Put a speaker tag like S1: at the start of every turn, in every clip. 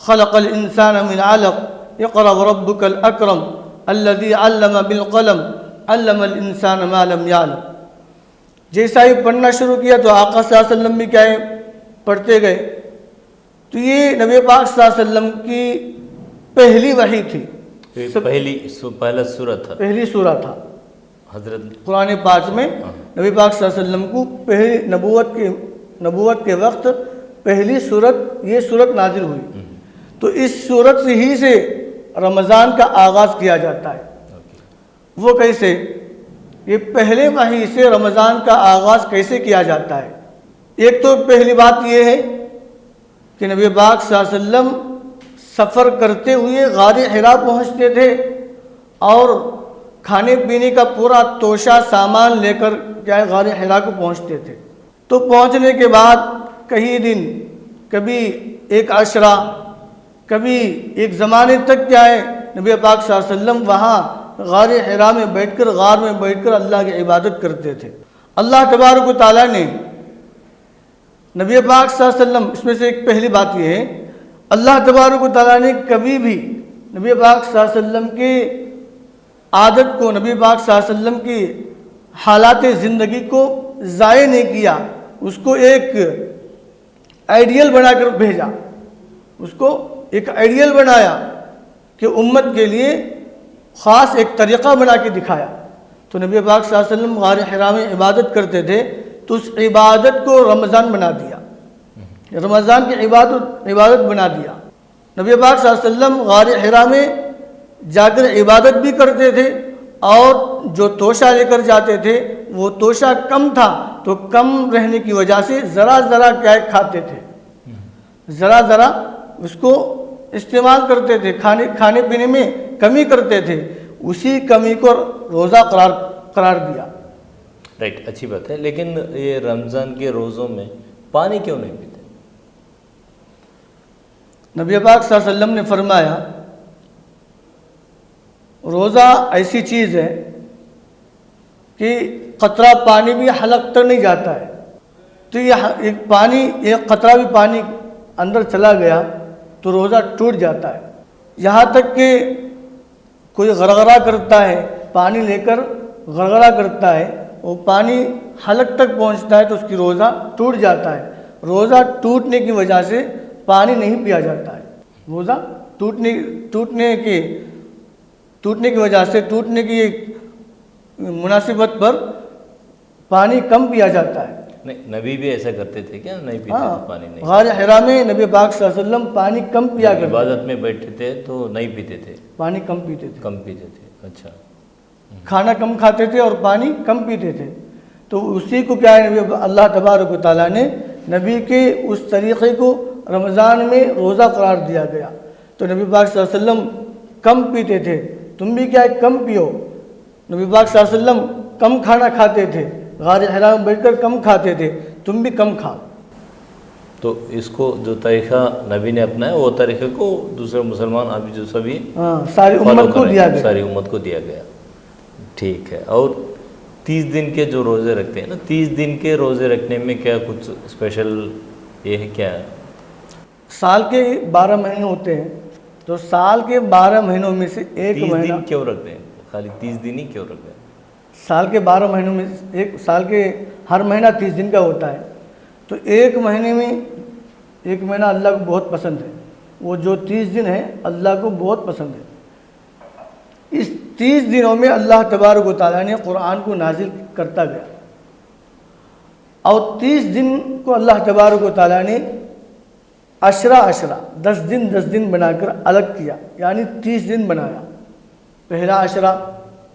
S1: خلق الانسان من علق اقرأ وربك الاکرم الذي علم بالقلم علم الانسان ما لم يعلم. جیسا ہی پڑھنا شروع کیا تو آقا صلی اللہ علیہ وسلم بھی کیا ہے پڑھتے گئے. تو یہ نبی پاک صلی اللہ علیہ وسلم کی پہلی وحی تھی،
S2: پہلا سورت تھا،
S1: پہلی سورہ تھا
S2: حضرت
S1: قرآن پاک میں. نبی پاک صلی اللہ علیہ وسلم کو پہلی نبوت کے وقت پہلی سورت یہ سورت نازل ہوئی. تو اس سورت ہی سے رمضان کا آغاز کیا جاتا ہے. وہ کیسے؟ یہ پہلے وحی سے رمضان کا آغاز کیسے کیا جاتا ہے؟ ایک تو پہلی بات یہ ہے کہ نبی پاک صلی اللہ علیہ وسلم سفر کرتے ہوئے غار حرا پہنچتے تھے اور کھانے پینے کا پورا توشہ سامان لے کر کیا ہے غار حرا کو پہنچتے تھے. تو پہنچنے کے بعد کئی دن، کبھی ایک عشرہ، کبھی ایک زمانے تک کیا ہے نبی پاک صلی اللہ علیہ وسلم وہاں غار حرا میں بیٹھ کر، غار میں بیٹھ کر اللہ کی عبادت کرتے تھے. اللہ تبارک و تعالیٰ نے نبی پاک صلی اللہ علیہ وسلم، اس میں سے ایک پہلی بات یہ ہے، اللہ تبارک و تعالیٰ نے کبھی بھی نبی پاک صلی اللہ علیہ وسلم کی عادت کو، نبی پاک صلی اللہ علیہ وسلم کی حالات زندگی کو ضائع نہیں کیا. اس کو ایک آئیڈیل بنا کر بھیجا، اس کو ایک آئیڈیل بنایا کہ امت کے لیے خاص ایک طریقہ بنا کے دکھایا. تو نبی پاک صلی اللہ علیہ وسلم غار حرا میں عبادت کرتے تھے، تو اس عبادت کو رمضان بنا دیا، رمضان کی عبادت بنا دیا. نبی پاک صلی اللہ علیہ وسلم غار حرا میں جا کر عبادت بھی کرتے تھے، اور جو توشہ لے کر جاتے تھے وہ توشہ کم تھا، تو کم رہنے کی وجہ سے ذرا ذرا کیا کھاتے تھے، ذرا ذرا اس کو استعمال کرتے تھے، کھانے پینے میں کمی کرتے تھے. اسی کمی کو روزہ قرار دیا.
S2: رائٹ، اچھی بات ہے. لیکن یہ رمضان کے روزوں میں پانی کیوں نہیں پیتے؟
S1: نبی پاک صلی اللہ علیہ وسلم نے فرمایا روزہ ایسی چیز ہے کہ قطرہ پانی بھی حلق تک نہیں جاتا ہے. تو ایک قطرہ بھی پانی اندر چلا گیا تو روزہ ٹوٹ جاتا ہے. یہاں تک کہ کوئی غرغرہ کرتا ہے، پانی لے کر غرغرہ کرتا ہے، وہ پانی حلق تک پہنچتا ہے تو اس کی روزہ ٹوٹ جاتا ہے. روزہ ٹوٹنے کی وجہ سے پانی نہیں پیا جاتا ہے. روزہ ٹوٹنے کی وجہ سے، ٹوٹنے کی مناسبت پر پانی کم پیا جاتا ہے.
S2: نہیں، نبی بھی ایسا کرتے تھے کیا؟ نہیں پیتے تھے پانی؟ نہیں.
S1: غار حرا میں نبی پاک صلی اللہ علیہ وسلم پانی کم پیا کرتے،
S2: عبادت میں بیٹھتے تھے تو نہیں پیتے تھے،
S1: پانی کم پیتے تھے،
S2: کم پیتے تھے. اچھا،
S1: کھانا کم کھاتے تھے اور پانی کم پیتے تھے. تو اسی کو کیا ہے نبی اللہ تبارک و تعالیٰ نے نبی کے اس طریقے کو رمضان میں روزہ قرار دیا گیا. تو نبی پاک صلی اللہ علیہ وسلم کم پیتے تھے، تم بھی کیا ہے کم پیو. نبی پاک صلی اللہ علیہ وسلم کم کھانا کھاتے تھے، غار حرا میں بیٹھ کر کم کھاتے تھے، تم بھی کم کھاؤ.
S2: تو اس کو جو طریقہ نبی نے اپنایا وہ طریقے کو دوسرے مسلمان ابھی جو سبھی
S1: ساری امت کو دیا گیا،
S2: ساری امت کو دیا گیا. ٹھیک ہے. اور 30 دن کے جو روزے رکھتے ہیں نا، 30 دن کے روزے رکھنے میں کیا کچھ اسپیشل یہ ہے کیا ہے؟
S1: سال کے 12 مہینے ہوتے ہیں، تو سال کے 12 مہینوں میں سے ایک
S2: 30
S1: مہینہ
S2: دن کیوں رکھتے ہیں؟ خالی 30 دن ہی کیوں رکھتے ہیں؟
S1: سال کے 12 مہینوں میں ایک سال کے ہر مہینہ 30 دن کا ہوتا ہے. تو ایک مہینے میں ایک مہینہ اللہ کو بہت پسند ہے، وہ جو 30 دن ہے اللہ کو بہت پسند ہے. اس 30 دنوں میں اللہ تبارک و تعالیٰ نے قرآن کو نازل کرتا گیا، اور 30 دن کو اللہ تبارک و تعالیٰ نے عشرہ 10 دن بنا کر الگ کیا، یعنی 30 دن بنایا. پہلا عشرہ،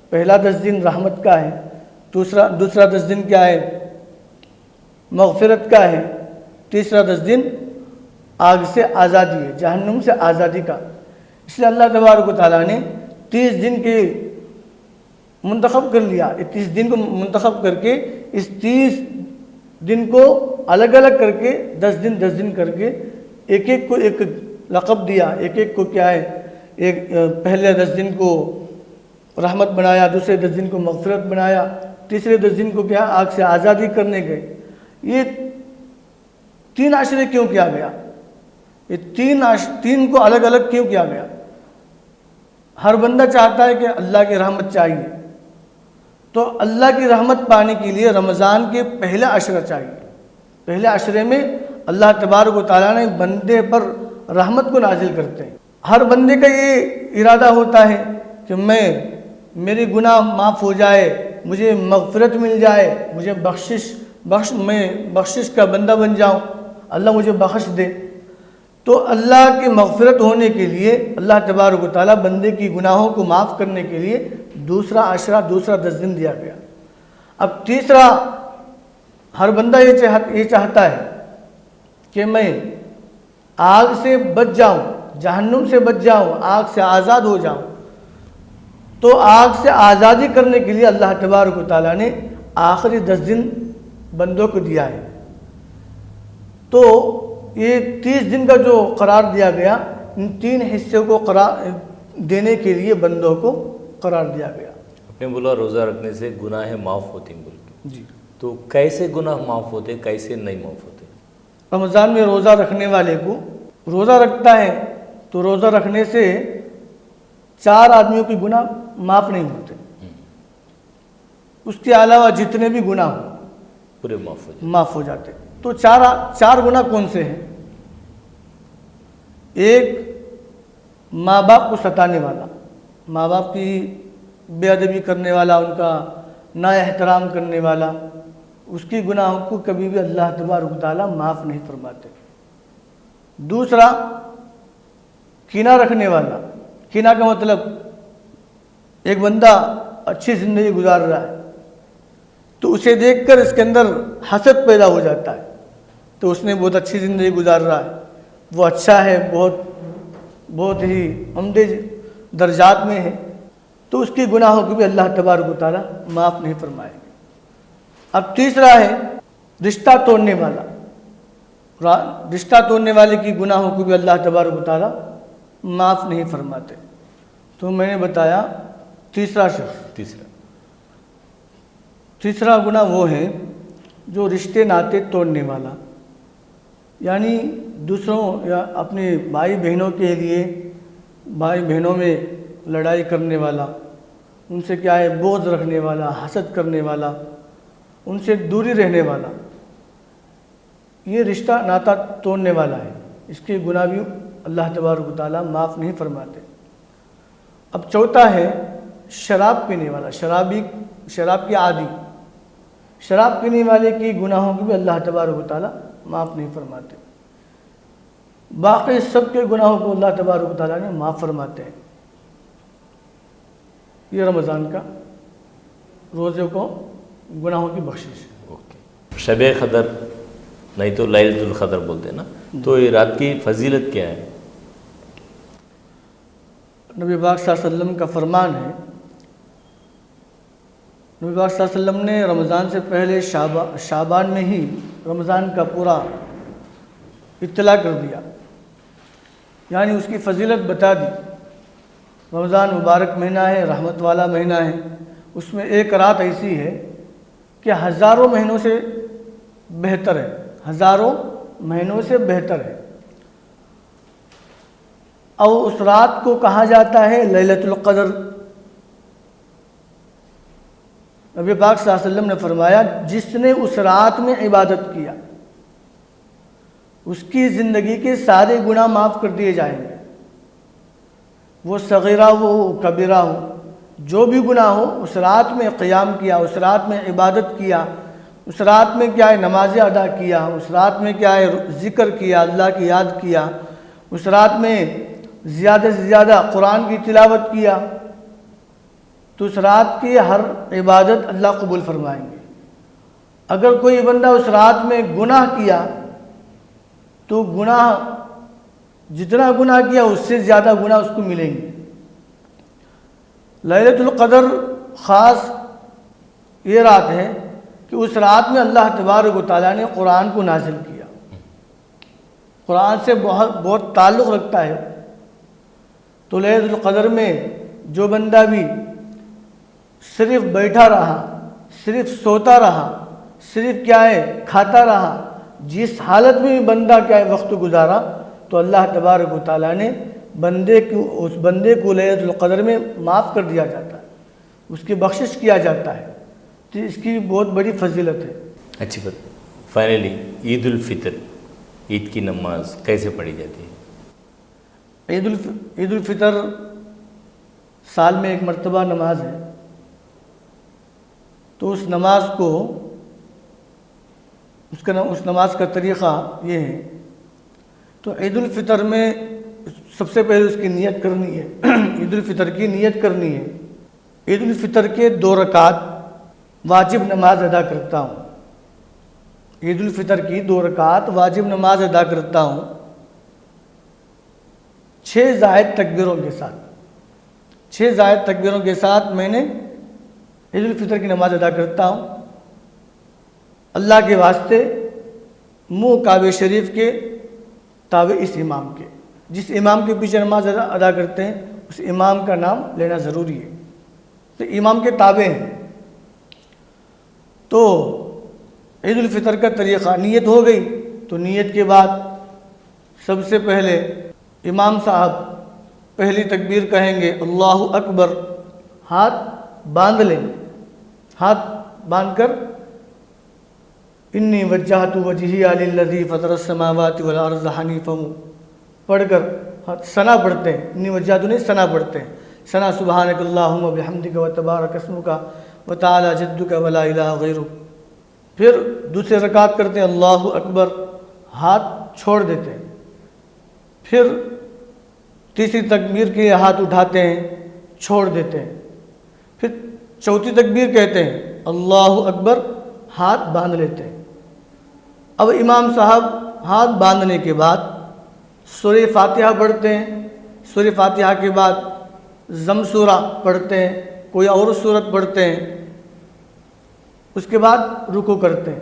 S1: پہلا 10 دن رحمت کا ہے، دوسرا 10 دن کیا ہے مغفرت کا ہے، تیسرا 10 دن آگ سے آزادی ہے، جہنم سے آزادی کا. اس لیے اللہ تبارک و تعالیٰ نے 30 دن کے منتخب کر لیا. 30 دن کو منتخب کر کے اس 30 دن کو الگ الگ کر کے 10 دن کر کے ایک ایک کو ایک لقب دیا. ایک کو کیا ہے، ایک پہلے 10 دن کو رحمت بنایا، دوسرے 10 دن کو مغفرت بنایا، تیسرے 10 دن کو کیا آگ سے آزادی کرنے گئے. یہ 3 عشرے کیوں کیا گیا؟ یہ تین کو الگ الگ کیوں کیا گیا؟ ہر بندہ چاہتا ہے کہ اللہ کی رحمت چاہیے، تو اللہ کی رحمت پانے کے لیے رمضان کے پہلا عشرہ چاہیے۔ پہلے عشرے میں اللہ تبارک و تعالیٰ نے بندے پر رحمت کو نازل کرتے ہیں۔ ہر بندے کا یہ ارادہ ہوتا ہے کہ میری گناہ معاف ہو جائے، مجھے مغفرت مل جائے، مجھے میں بخشش کا بندہ بن جاؤں، اللہ مجھے بخش دے۔ تو اللہ کی مغفرت ہونے کے لیے اللہ تبارک و تعالیٰ بندے کی گناہوں کو معاف کرنے کے لیے دوسرا عشرہ، دوسرا 10 دن دیا گیا۔ اب تیسرا، ہر بندہ یہ چاہتا ہے کہ میں آگ سے بچ جاؤں، جہنم سے بچ جاؤں، آگ سے آزاد ہو جاؤں۔ تو آگ سے آزادی کرنے کے لیے اللہ تبارک و تعالیٰ نے آخری 10 دن بندوں کو دیا ہے۔ تو یہ 30 دن کا جو قرار دیا گیا، ان 3 حصوں کو دینے کے لیے بندوں کو قرار دیا گیا۔
S2: آپ نے بولا روزہ رکھنے سے گناہ معاف ہوتے ہیں بول کے،
S1: جی،
S2: تو کیسے گناہ معاف ہوتے، کیسے نہیں معاف ہوتے؟
S1: رمضان میں روزہ رکھنے والے کو روزہ رکھتا ہے تو روزہ رکھنے سے 4 آدمیوں کے گناہ معاف نہیں ہوتے، اس کے علاوہ جتنے بھی گناہ ہوں
S2: پورے
S1: معاف ہو جاتے۔ تو 4 گناہ کون سے ہیں؟ ایک، ماں باپ کو ستانے والا، ماں باپ کی بے ادبی کرنے والا، ان کا نا احترام کرنے والا، اس کی گناہوں کو کبھی بھی اللہ تبارک و تعالیٰ معاف نہیں فرماتے۔ دوسرا، کینہ رکھنے والا۔ کینہ کا مطلب ایک بندہ اچھی زندگی گزار رہا ہے تو اسے دیکھ کر اس کے اندر حسد پیدا ہو جاتا ہے، تو اس نے بہت اچھی زندگی گزار رہا ہے، وہ اچھا ہے، بہت ہی عمدہ درجات میں ہے، تو اس کی گناہوں کو بھی اللہ تبارک و تعالیٰ معاف نہیں فرمائے گا۔ اب تیسرا ہے رشتہ توڑنے والا۔ رشتہ توڑنے والے کی گناہوں کو بھی اللہ تبارک و تعالیٰ معاف نہیں فرماتے۔ تو میں نے بتایا تیسرا شخص، تیسرا گناہ وہ ہے جو رشتے ناطے توڑنے والا، یعنی دوسروں یا اپنے بھائی بہنوں کے لیے بھائی بہنوں میں لڑائی کرنے والا، ان سے کیا ہے بغض رکھنے والا، حسد کرنے والا، ان سے دوری رہنے والا، یہ رشتہ ناطہ توڑنے والا ہے، اس کے گناہ بھی اللہ تبارک و تعالیٰ معاف نہیں فرماتے۔ اب چوتھا ہے شراب پینے والا، شراب کی عادی، شراب پینے والے کی گناہوں کو بھی اللہ تبارک و تعالیٰ معاف نہیں فرماتے۔ باقی سب کے گناہوں کو اللہ تبارک و تعالیٰ نے معاف فرماتے ہیں۔ یہ رمضان کا روزے کو گناہوں کی بخشش ہے۔
S2: شب قدر نہیں تو لیلۃ القدر بولتے ہیں نا، تو یہ رات کی فضیلت کیا ہے؟
S1: نبی پاک صلی اللہ علیہ وسلم کا فرمان ہے، نبی پاک صلی اللہ علیہ وسلم نے رمضان سے پہلے شعبان میں ہی رمضان کا پورا اطلاع کر دیا، یعنی اس کی فضیلت بتا دی۔ رمضان مبارک مہینہ ہے، رحمت والا مہینہ ہے، اس میں ایک رات ایسی ہے کہ ہزاروں مہینوں سے بہتر ہے، ہزاروں مہینوں سے بہتر ہے، اور اس رات کو کہا جاتا ہے لیلۃ القدر۔ نبی پاک صلی اللہ علیہ وسلم نے فرمایا جس نے اس رات میں عبادت کیا اس کی زندگی کے سارے گناہ معاف کر دیے جائیں گے، وہ صغیرہ ہو کبیرہ ہو، جو بھی گناہ ہو، اس رات میں قیام کیا، اس رات میں عبادت کیا، اس رات میں کیا ہے نمازیں ادا کیا، اس رات میں کیا ہے ذکر کیا، اللہ کی یاد کیا، اس رات میں زیادہ سے زیادہ قرآن کی تلاوت کیا، تو اس رات کی ہر عبادت اللہ قبول فرمائیں گے۔ اگر کوئی بندہ اس رات میں گناہ کیا تو جتنا گناہ کیا اس سے زیادہ گناہ اس کو ملیں گے۔ لیلۃ القدر خاص یہ رات ہے کہ اس رات میں اللہ تبارک و تعالیٰ نے قرآن کو نازل کیا، قرآن سے بہت تعلق رکھتا ہے۔ تو لیلۃ القدر میں جو بندہ بھی صرف بیٹھا رہا، صرف سوتا رہا، صرف کیا ہے کھاتا رہا، جس حالت میں بھی بندہ کیا ہے وقت گزارا، تو اللہ تبارک و تعالیٰ نے اس بندے کو لیلۃ القدر میں معاف کر دیا جاتا ہے، اس کی بخشش کیا جاتا ہے، تو اس کی بہت بڑی فضیلت ہے۔
S2: اچھی بات۔ فائنلی عید الفطر، عید کی نماز کیسے پڑھی جاتی ہے؟
S1: عید الفطر سال میں ایک مرتبہ نماز ہے، تو اس نماز کو اس نماز کا طریقہ یہ ہے، تو عید الفطر میں سب سے پہلے اس کی نیت کرنی ہے، عید الفطر کی نیت کرنی ہے۔ عید الفطر کے 2 رکعت واجب نماز ادا کرتا ہوں، عید الفطر کی 2 رکعت واجب نماز ادا کرتا ہوں 6 زائد تکبیروں کے ساتھ، 6 زائد تکبیروں کے ساتھ میں نے عید الفطر کی نماز ادا کرتا ہوں۔ اللہ کے واسطے منہ کعبہ شریف کے تابع اس امام کے، جس امام کے پیچھے نماز ادا کرتے ہیں اس امام کا نام لینا ضروری ہے، تو امام کے تابع ہیں۔ تو عید الفطر کا طریقہ، نیت ہو گئی تو نیت کے بعد سب سے پہلے امام صاحب پہلی تکبیر کہیں گے اللہ اکبر، ہاتھ باندھ لیں، ہاتھ باندھ کر انی وجہت وجہی للذی فطر السماوات والارض حنیفا پڑھ کر ثنا پڑھتے ہیں، انی وجہت نہیں ثنا پڑھتے ہیں، ثنا سبحانک اللہم وبحمدک وتبارک اسمک وتعالی جدک ولا الہ غیرک۔ پھر دوسرے رکعت کرتے ہیں اللہ اکبر، ہاتھ چھوڑ دیتے ہیں، پھر تیسری تکبیر کے لیے ہاتھ اٹھاتے ہیں، چھوڑ دیتے ہیں، پھر چوتھی تکبیر کہتے ہیں اللہ اکبر، ہاتھ باندھ لیتے ہیں۔ اب امام صاحب ہاتھ باندھنے کے بعد سورہ فاتحہ پڑھتے ہیں، سورہ فاتحہ کے بعد ضم سورہ پڑھتے ہیں، کوئی اور سورت پڑھتے ہیں، اس کے بعد رکوع کرتے ہیں،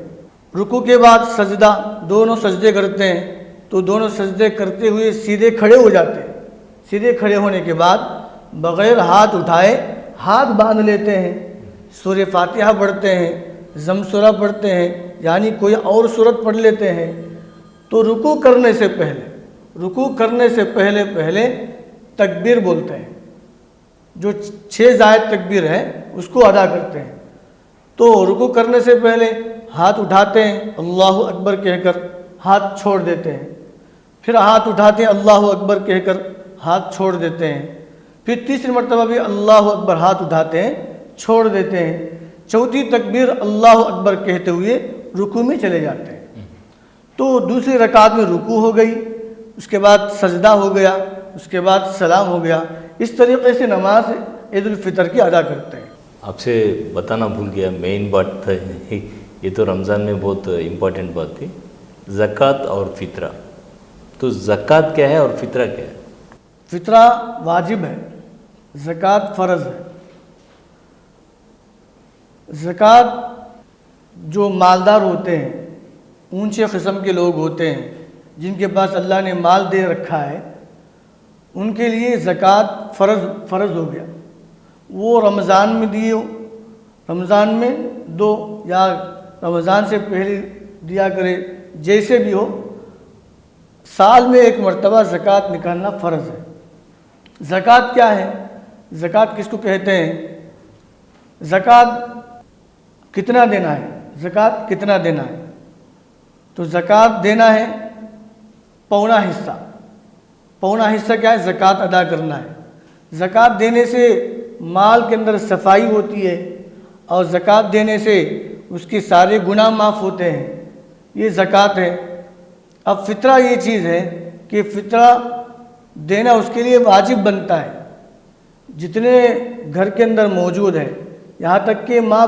S1: رکوع کے بعد سجدہ، دونوں سجدے کرتے ہیں، تو دونوں سجدے کرتے ہوئے سیدھے کھڑے ہو جاتے ہیں، سیدھے کھڑے ہونے کے بعد بغیر ہاتھ اٹھائے ہاتھ باندھ لیتے ہیں، سورہ فاتحہ پڑھتے ہیں، ضم سورہ پڑھتے ہیں، یعنی کوئی اور سورت پڑھ لیتے ہیں، تو رکوع کرنے سے پہلے تکبیر بولتے ہیں، جو 6 زائد تکبیر ہے اس کو ادا کرتے ہیں۔ تو رکوع کرنے سے پہلے ہاتھ اٹھاتے ہیں اللہ اکبر کہہ کر، ہاتھ چھوڑ دیتے ہیں، پھر ہاتھ اٹھاتے ہیں اللہ اکبر کہہ کر، ہاتھ چھوڑ دیتے ہیں، پھر تیسری مرتبہ بھی اللہ اکبر ہاتھ اٹھاتے ہیں، چھوڑ دیتے ہیں، چوتھی تکبیر اللہ اکبر کہتے ہوئے رکوع میں چلے جاتے ہیں۔ تو دوسری رکعت میں رکوع ہو گئی، اس کے بعد سجدہ ہو گیا، اس کے بعد سلام ہو گیا۔ اس طریقے سے نماز عید الفطر کی ادا کرتے ہیں۔
S2: آپ سے بتانا بھول گیا، مین بات تھا یہ تو رمضان میں بہت امپورٹنٹ بات تھی، زکوٰۃ اور فطرہ۔ تو زکوٰۃ کیا ہے اور فطرہ کیا ہے؟
S1: فطرہ واجب ہے، زکوٰۃ فرض ہے۔ زکوٰۃ جو مالدار ہوتے ہیں، اونچے قسم کے لوگ ہوتے ہیں، جن کے پاس اللہ نے مال دے رکھا ہے، ان کے لیے زکوٰۃ فرض ہو گیا۔ وہ رمضان میں دیو، رمضان میں دو، یا رمضان سے پہلے دیا کرے، جیسے بھی ہو، سال میں ایک مرتبہ زکوٰۃ نکالنا فرض ہے۔ زکوٰۃ کیا ہے؟ زکوٰۃ کس کو کہتے ہیں؟ زکوٰۃ کتنا دینا ہے؟ زکوٰۃ کتنا دینا ہے؟ تو زکوٰۃ دینا ہے پونا حصہ۔ پونا حصہ کیا ہے؟ زکوٰۃ ادا کرنا ہے۔ زکوٰۃ دینے سے مال کے اندر صفائی ہوتی ہے، اور زکوٰۃ دینے سے اس کے سارے گناہ معاف ہوتے ہیں، یہ زکوٰۃ ہے۔ اب فطرہ یہ چیز ہے کہ فطرہ دینا اس کے لیے واجب بنتا ہے۔ جتنے گھر کے اندر موجود ہے، یہاں تک کہ ماں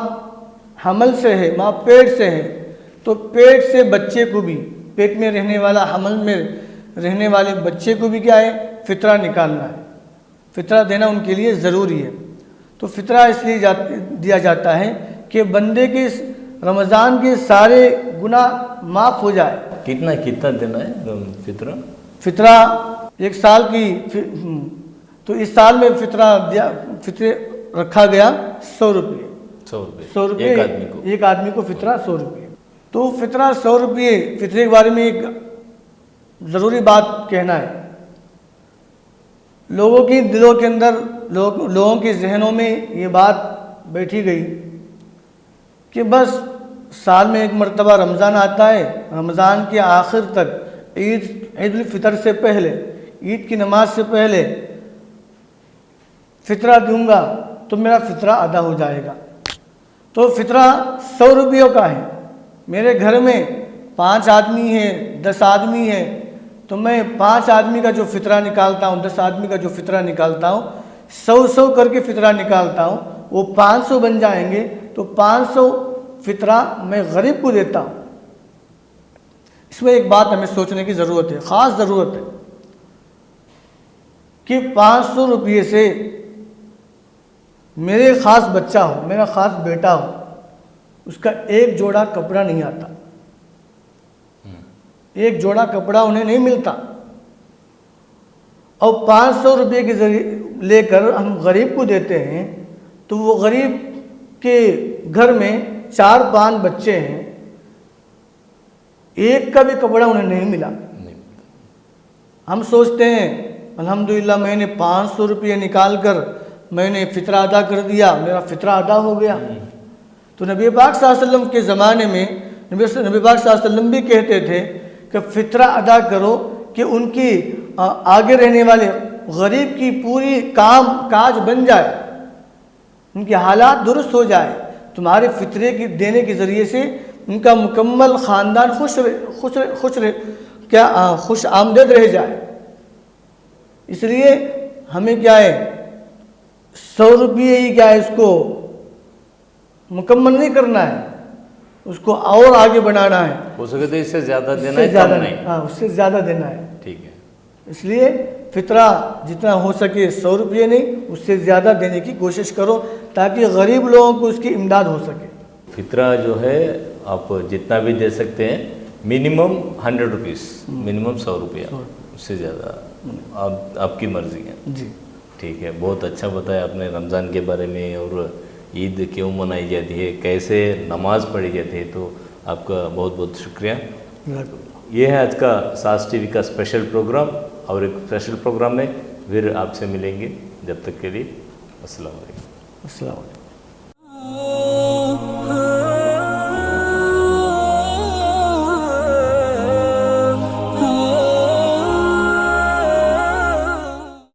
S1: حمل سے ہے، ماں پیٹ سے ہے، تو پیٹ سے بچے کو بھی، پیٹ میں رہنے والا، حمل میں رہنے والے بچے کو بھی کیا ہے؟ فطرہ نکالنا ہے، فطرہ دینا ان کے لیے ضروری ہے۔ تو فطرہ اس لیے دیا جاتا ہے کہ بندے کے رمضان کے سارے گناہ معاف ہو جائے۔
S2: کتنا دینا ہے فطرہ؟
S1: فطرہ ایک سال کی، تو اس سال میں فطرہ رکھا گیا 100 روپے۔ 100 روپے ایک آدمی کو فطرہ 100 روپے۔ تو فطرہ 100 روپے، فطرے کے بارے میں ایک ضروری بات کہنا ہے. لوگوں کی دلوں کے اندر لوگوں کے ذہنوں میں یہ بات بیٹھی گئی کہ بس سال میں ایک مرتبہ رمضان آتا ہے, رمضان کے آخر تک عید الفطر سے پہلے, عید کی نماز سے پہلے فطرہ دوں گا تو میرا فطرہ ادا ہو جائے گا. تو فطرہ 100 روپیوں کا ہے. میرے گھر میں 5 آدمی ہیں, 10 آدمی ہیں, تو میں 5 آدمی کا جو فطرہ نکالتا ہوں, 10 آدمی کا جو فطرہ نکالتا ہوں, 100 کر کے فطرہ نکالتا ہوں, وہ 500 بن جائیں گے. تو 500 فطرہ میں غریب کو دیتا ہوں. اس میں ایک بات ہمیں سوچنے کی ضرورت ہے, خاص ضرورت ہے, کہ 500 روپئے سے میرے خاص بچہ ہو, میرا خاص بیٹا ہو, اس کا ایک جوڑا کپڑا نہیں آتا, ایک جوڑا کپڑا انہیں نہیں ملتا, اور 500 روپئے کے ذریعے لے کر ہم غریب کو دیتے ہیں. تو وہ غریب کے گھر میں 4-5 بچے ہیں, ایک کا بھی کپڑا انہیں نہیں ملا. ہم سوچتے ہیں الحمدللہ میں نے 500 روپئے نکال کر میں نے فطرہ ادا کر دیا, میرا فطرہ ادا ہو گیا. تو نبی پاک صلی اللہ علیہ وسلم کے زمانے میں نبی پاک صلی اللہ علیہ وسلم بھی کہتے تھے کہ فطرہ ادا کرو کہ ان کی آگے رہنے والے غریب کی پوری کام کاج بن جائے, ان کے حالات درست ہو جائے. تمہارے فطرے کی دینے کے ذریعے سے ان کا مکمل خاندان خوش آمدید رہ جائے. اس لیے ہمیں کیا ہے, 100 روپئے ہی کیا ہے, اس کو مکمل نہیں کرنا ہے, اس کو اور آگے بڑھانا ہے.
S2: ہو سکے تو اس سے زیادہ دینا ہے, کم نہیں.
S1: ہاں, اس سے زیادہ دینا ہے.
S2: ٹھیک ہے.
S1: اس لیے فطرہ جتنا ہو سکے 100 روپئے نہیں, اس سے زیادہ دینے کی کوشش کرو تاکہ غریب لوگوں کو اس کی امداد ہو سکے.
S2: فطرہ جو ہے آپ جتنا بھی دے سکتے ہیں, منیمم 100 روپیز, منیمم 100 روپیہ, اس سے زیادہ آپ کی مرضی ہے.
S1: جی
S2: ٹھیک ہے. بہت اچھا بتایا آپ نے رمضان کے بارے میں, اور عید کیوں منائی جاتی ہے, کیسے نماز پڑھی جاتی ہے. تو آپ کا بہت بہت شکریہ. یہ ہے آج کا ساز ٹی وی کا اسپیشل پروگرام, اور ایک اسپیشل پروگرام میں پھر آپ سے ملیں گے. جب تک کے لیے السلام علیکم.
S1: السلام علیکم.